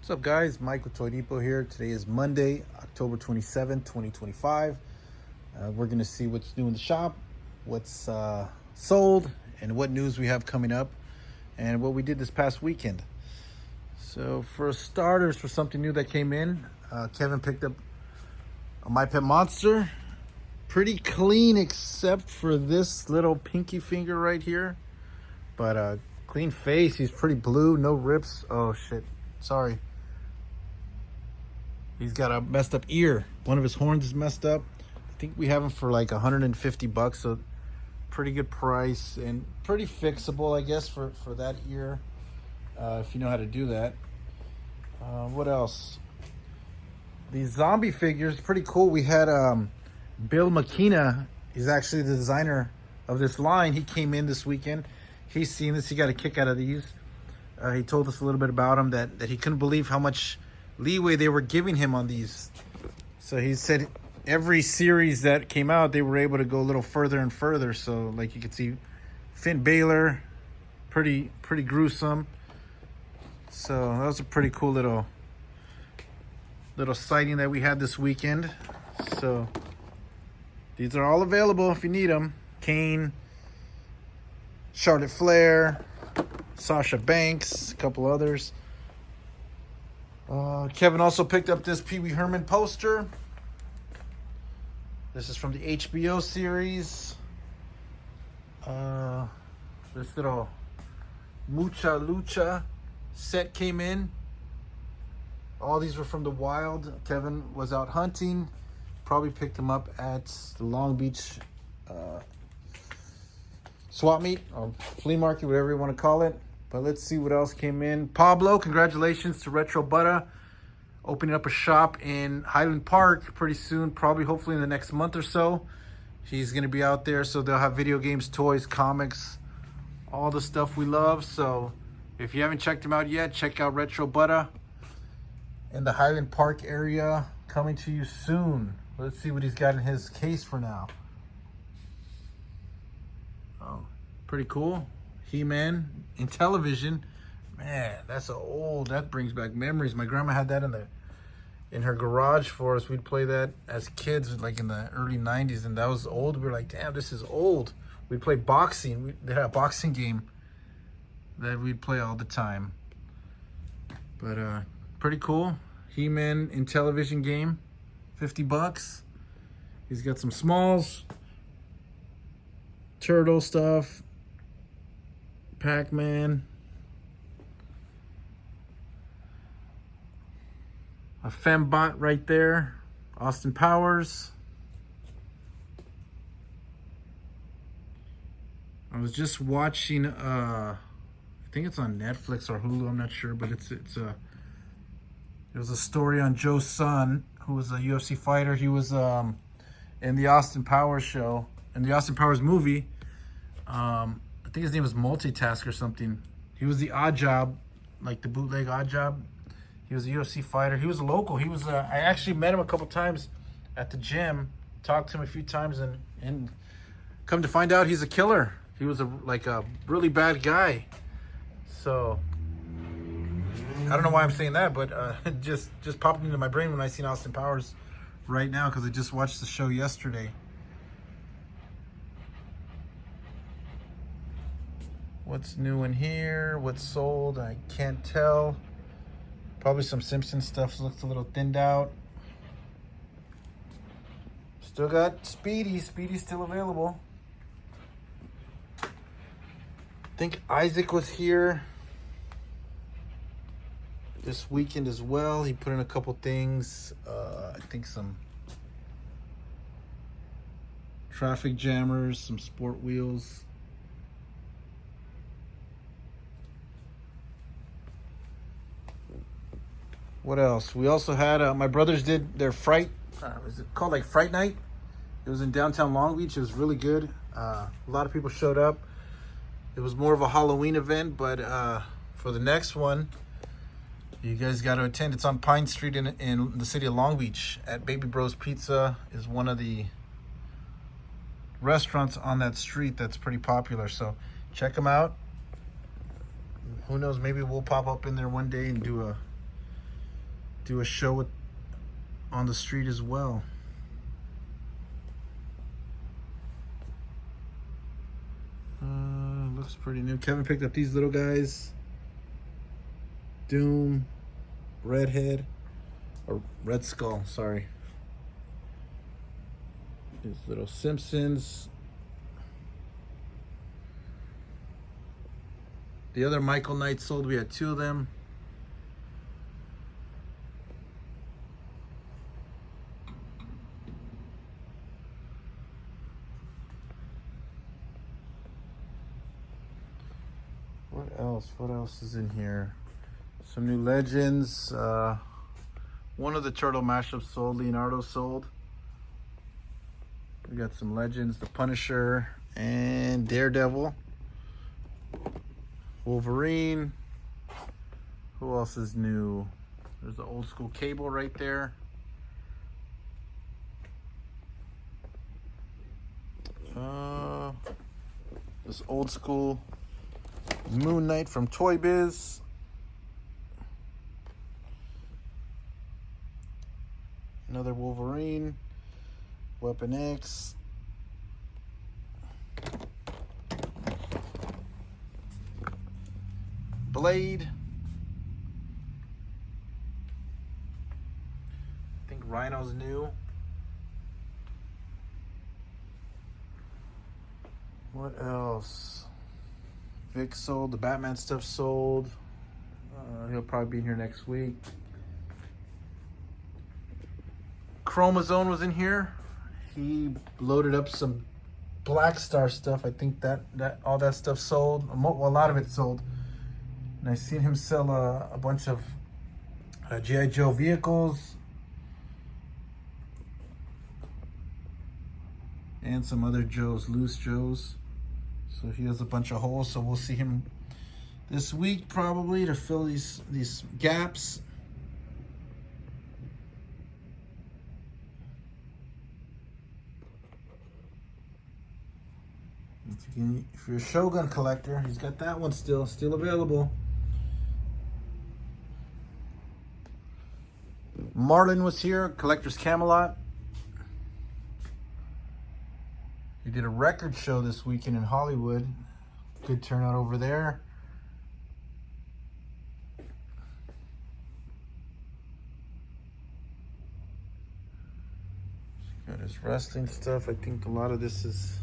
What's up, guys? Mike with Toy Depot here. Today is Monday, October 27th, 2025. We're going to see what's new in the shop, what's sold, and what news we have coming up, and what we did this past weekend. So for starters, for something new that came in, Kevin picked up a My Pet Monster. Pretty clean except for this little pinky finger right here. But clean face. He's pretty blue, no rips. Oh, shit. Sorry. He's got a messed up ear. One of his horns is messed up. I think we have him for like 150 bucks, so pretty good price and pretty fixable, I guess, for that ear, if you know how to do that. What else? These zombie figures, pretty cool. We had Bill McKenna. He's actually the designer of this line. He came in this weekend. He's seen this. He got a kick out of these. He told us a little bit about them, that he couldn't believe how much leeway they were giving him on these. So he said every series that came out, they were able to go a little further and further. So like you can see Finn Balor, pretty gruesome. So that was a pretty cool little sighting that we had this weekend. So these are all available if you need them. Kane, Charlotte Flair, Sasha Banks, a couple others. Kevin also picked up this Pee Wee Herman poster. This is from the HBO series. This little Mucha Lucha set came in. All these were from the wild. Kevin was out hunting. Probably picked them up at the Long Beach swap meet or flea market, whatever you want to call it. But let's see what else came in. Pablo, congratulations to Retro Butter, opening up a shop in Highland Park pretty soon, probably hopefully in the next month or so. He's going to be out there, so they'll have video games, toys, comics, all the stuff we love. So if you haven't checked him out yet, check out Retro Butter in the Highland Park area, coming to you soon. Let's see what he's got in his case for now. Oh, pretty cool. He-Man in television. Man, that's old. That brings back memories. My grandma had that in her garage for us. We'd play that as kids, like in the early 90s, and that was old. We were like, damn, this is old. We'd play boxing. They had a boxing game that we'd play all the time. But pretty cool. He-Man in television game, 50 bucks. He's got some smalls, turtle stuff, Pac-Man, a Fembot right there, Austin Powers. I was just watching, I think it's on Netflix or Hulu, I'm not sure, but it was a story on Joe's son, who was a UFC fighter. He was in the Austin Powers show, in the Austin Powers movie. I think his name was Multitask or something. He was the Odd Job, like the bootleg Odd Job. He was a UFC fighter. He was a local. He was. I actually met him a couple times at the gym. Talked to him a few times, and come to find out, he's a killer. He was a really bad guy. So I don't know why I'm saying that, but it just popped into my brain when I seen Austin Powers right now, because I just watched the show yesterday. What's new in here? What's sold? I can't tell. Probably some Simpsons stuff. Looks a little thinned out. Still got Speedy. Speedy's still available. I think Isaac was here this weekend as well. He put in a couple things. I think some traffic jammers, some sport wheels. What else? We also had, my brothers did their Fright, was it called like Fright Night? It was in downtown Long Beach. It was really good. A lot of people showed up. It was more of a Halloween event, but for the next one, you guys got to attend. It's on Pine Street in the city of Long Beach at Baby Bros Pizza. Is one of the restaurants on that street that's pretty popular. So check them out. Who knows, maybe we'll pop up in there one day and do do a show on the street as well. Looks pretty new. Kevin picked up these little guys. Doom, Redhead, or Red Skull, sorry. These little Simpsons. The other Michael Knights sold, we had 2 of them. What else? What else is in here? Some new Legends. One of the Turtle mashups sold. Leonardo sold. We got some Legends. The Punisher and Daredevil. Wolverine. Who else is new? There's the old school Cable right there. This old school Moon Knight from Toy Biz. Another Wolverine. Weapon X. Blade. I think Rhino's new. What else? Vic sold. The Batman stuff sold. He'll probably be in here next week. Chromazone was in here. He loaded up some Black Star stuff. I think that all that stuff sold. Well, a lot of it sold. And I seen him sell a bunch of G.I. Joe vehicles and some other Joes, loose Joes. So he has a bunch of holes. So we'll see him this week probably to fill these gaps. If you're a Shogun collector, he's got that one still available. Marlin was here, Collector's Camelot. He did a record show this weekend in Hollywood. Good turnout over there. Got his wrestling stuff. I think a lot of this is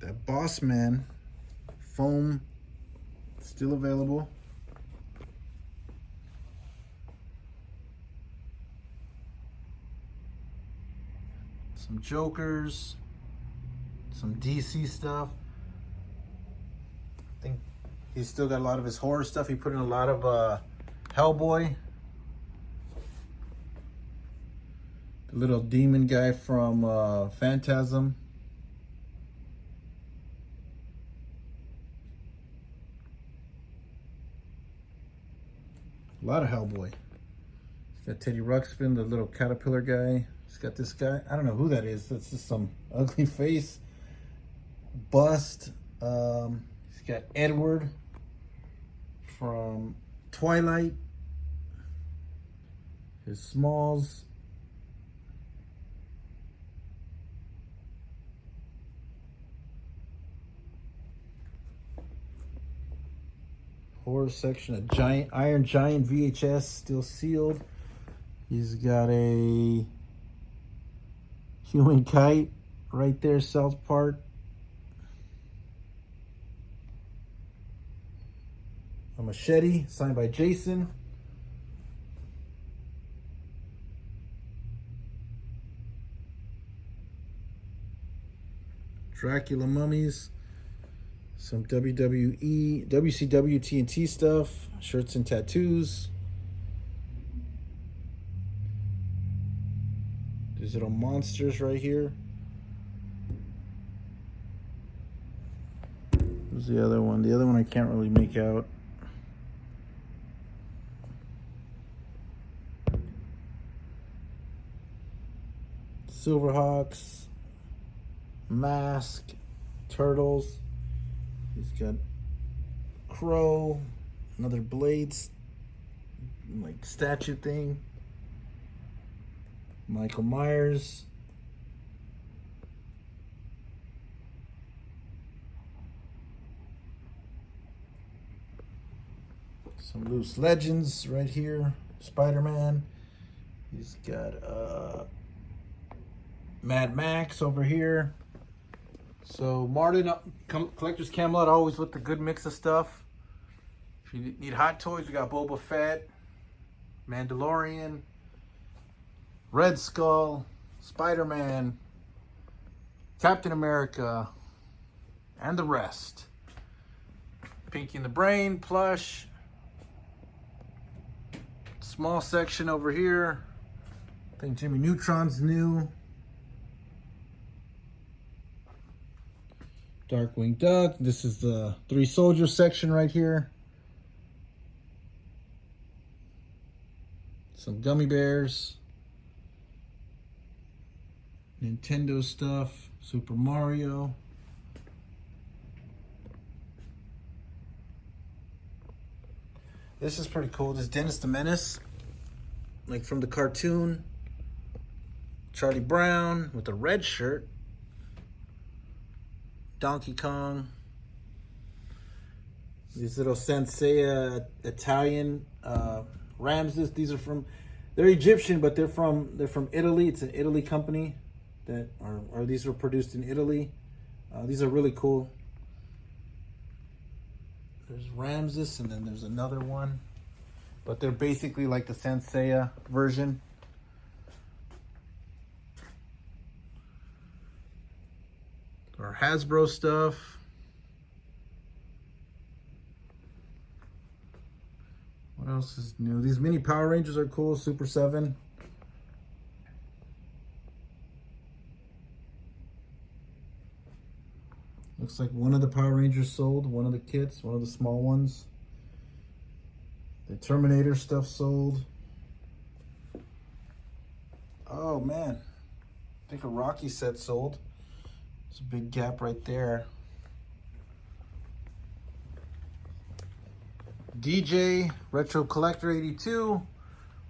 that Boss Man foam, still available. Some Jokers, some DC stuff. I think he's still got a lot of his horror stuff. He put in a lot of Hellboy. The little demon guy from Phantasm. A lot of Hellboy. He's got Teddy Ruxpin, the little caterpillar guy. He's got this guy. I don't know who that is. That's just some ugly face. Bust. He's got Edward from Twilight. His Smalls. Horror section, a giant Iron Giant VHS, still sealed. He's got a Human Kite right there, South Park. A Machete, signed by Jason. Dracula mummies. Some WWE, WCW, TNT stuff, shirts and tattoos. These little monsters right here. Who's the other one? The other one I can't really make out. Silverhawks, Mask, Turtles. He's got Crow, Another Blades, like statue thing. Michael Myers. Some loose legends right here. Spider-Man. He's got Mad Max over here. So Martin, Collector's Camelot, always with the good mix of stuff. If you need hot toys, we got Boba Fett, Mandalorian, Red Skull, Spider-Man, Captain America, and the rest. Pinky and the Brain, plush. Small section over here. I think Jimmy Neutron's new. Darkwing Duck. This is the 3 soldiers section right here. Some gummy bears. Nintendo stuff. Super Mario. This is pretty cool. This is Dennis the Menace. Like from the cartoon. Charlie Brown with a red shirt. Donkey Kong. These little Sensei Italian Ramses. These are they're Egyptian, but they're from Italy. It's an Italy company that or these were produced in Italy. These are really cool. There's Ramses, and then there's another one. But they're basically like the Sensei version. Or Hasbro stuff. What else is new? These mini Power Rangers are cool. Super 7. Looks like one of the Power Rangers sold. One of the kits. One of the small ones. The Terminator stuff sold. Oh, man. I think a Rocky set sold. There's a big gap right there. DJ Retro Collector 82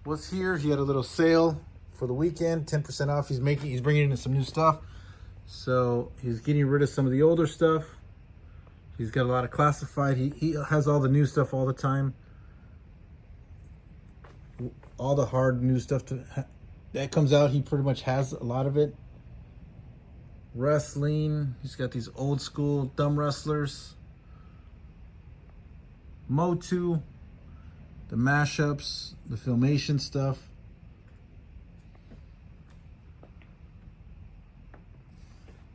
was here. He had a little sale for the weekend, 10% off. He's bringing in some new stuff. So he's getting rid of some of the older stuff. He's got a lot of classified. He has all the new stuff all the time. All the hard new stuff that comes out, he pretty much has a lot of it. Wrestling. He's got these old school thumb wrestlers. Motu. The mashups. The Filmation stuff.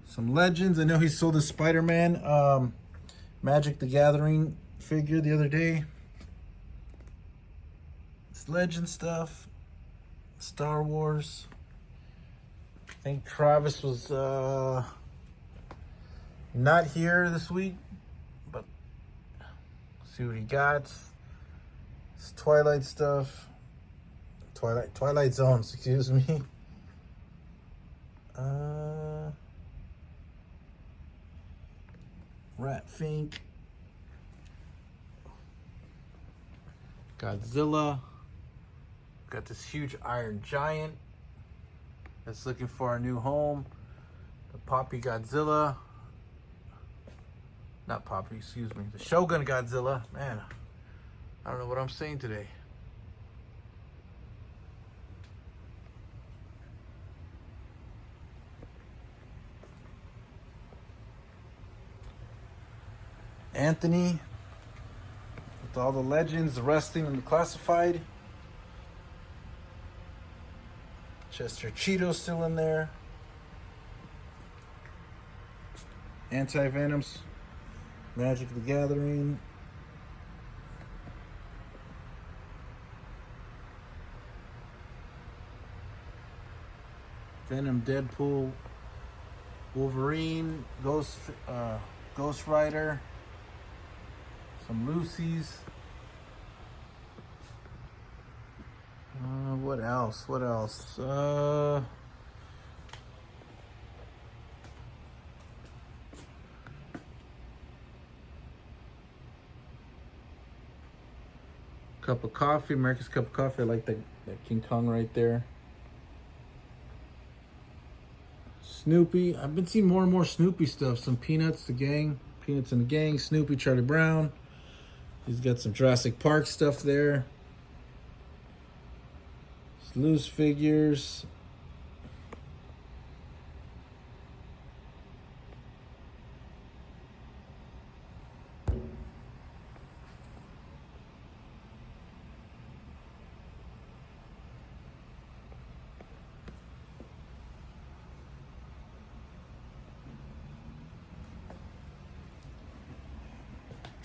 Some legends. I know he sold a Spider-Man Magic the Gathering figure the other day. It's legend stuff. Star Wars. I think Travis was not here this week, but let's see what he got. It's Twilight stuff. Twilight Zones, excuse me. Rat Fink. Godzilla. Got this huge Iron Giant that's looking for a new home. The Poppy Godzilla. Not Poppy, excuse me. The Shogun Godzilla. Man, I don't know what I'm saying today. Anthony. With all the legends, the wrestling, and the classified. Chester Cheeto still in there. Anti-Venoms. Magic the Gathering. Venom, Deadpool, Wolverine, Ghost Rider, some Lucy's. What else? What else? Cup of coffee, America's Cup of Coffee. I like that King Kong right there. Snoopy. I've been seeing more and more Snoopy stuff. Some Peanuts, the gang. Peanuts and the Gang. Snoopy, Charlie Brown. He's got some Jurassic Park stuff there. Loose figures.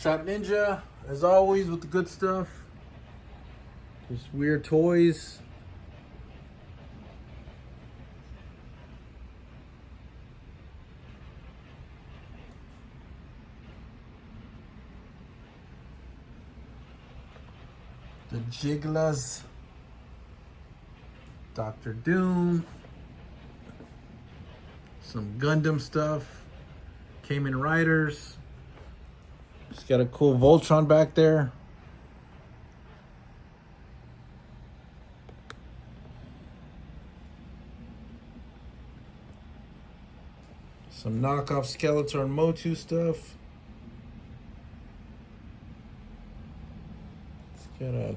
Trap Ninja, as always, with the good stuff. Just weird toys. The Jiglas. Dr. Doom. Some Gundam stuff. Kamen Riders. Just got a cool Voltron back there. Some knockoff Skeletor and Motu stuff. It's got a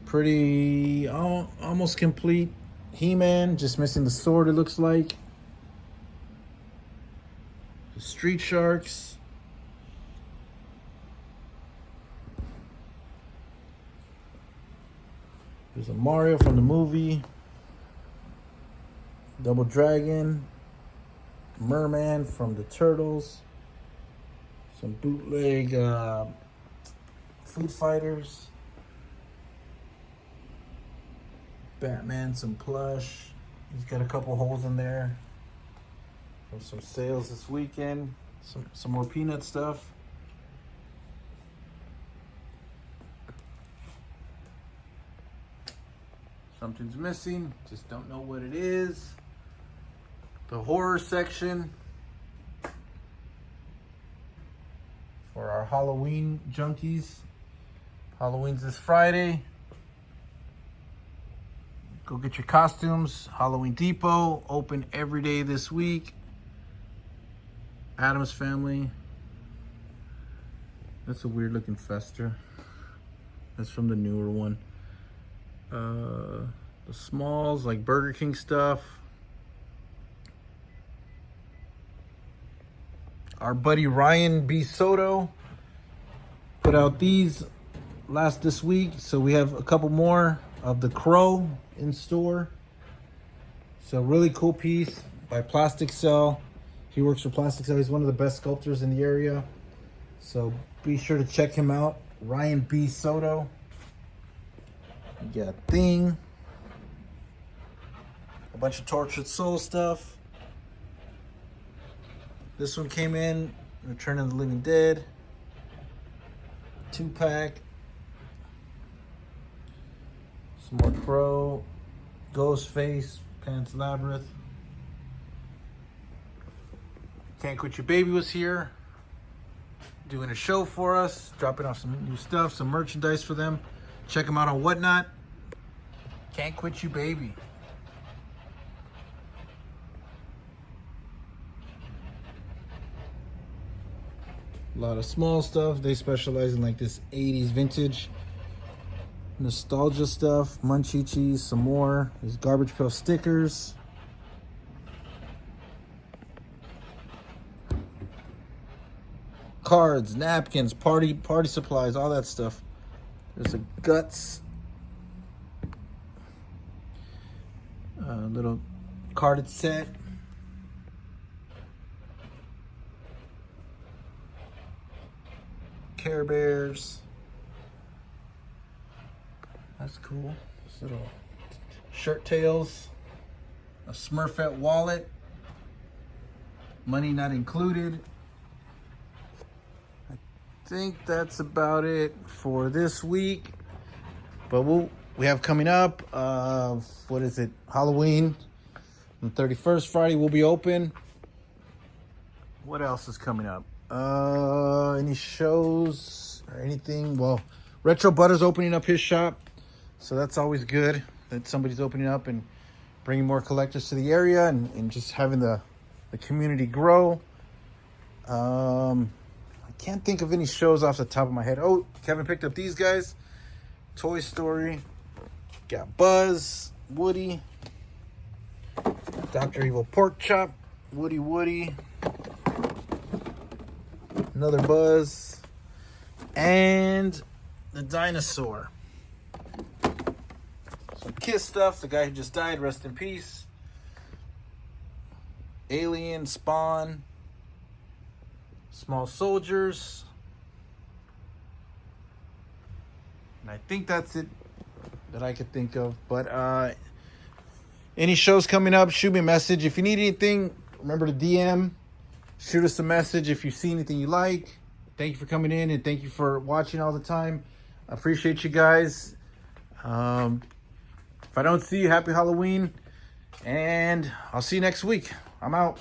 pretty, almost complete He-Man, just missing the sword, it looks like. The Street Sharks. There's a Mario from the movie. Double Dragon. Merman from the Turtles. Some bootleg Food Fighters. Batman, some plush. He's got a couple holes in there. From some sales this weekend. Some more Peanut stuff. Something's missing, just don't know what it is. The horror section for our Halloween junkies. Halloween's this Friday. Go get your costumes. Halloween Depot, open every day this week. Addams Family. That's a weird looking Fester. That's from the newer one. The smalls, like Burger King stuff. Our buddy Ryan B. Soto put out these this week, so we have a couple more of the Crow in store. So really cool piece by Plastic Cell. He works for Plastic Cell. He's one of the best sculptors in the area, so be sure to check him out. Ryan B. Soto. You got Thing, a bunch of Tortured Soul stuff. This one came in, Return of the Living Dead, 2-pack. Some more Crow, Ghostface, Pan's Labyrinth. Can't Quit Your Baby was here, doing a show for us, dropping off some new stuff, some merchandise for them. Check them out on Whatnot. Can't Quit You Baby. A lot of small stuff. They specialize in like this 80s vintage nostalgia stuff. Munchies, some more. There's Garbage Pail stickers. Cards, napkins, party supplies, all that stuff. There's a Guts. Little carded set. Care Bears. That's cool. This little shirt tails. A Smurfette wallet. Money not included. I think that's about it for this week. But we have coming up, what is it? Halloween. On the 31st, Friday, we'll be open. What else is coming up? Any shows or anything? Well, Retro Butter's opening up his shop, so that's always good that somebody's opening up and bringing more collectors to the area, and just having the community grow. I can't think of any shows off the top of my head. Oh, Kevin picked up these guys. Toy Story. Got Buzz, Woody, Dr. Evil Pork Chop, Woody, another Buzz, and the dinosaur. Some Kiss stuff. The guy who just died, rest in peace. Alien, Spawn, Small Soldiers. And I think that's it that I could think of. But any shows coming up, shoot me a message. If you need anything, remember to DM. Shoot us a message if you see anything you like. Thank you for coming in, and thank you for watching all the time. I appreciate you guys. If I don't see you, happy Halloween. And I'll see you next week. I'm out.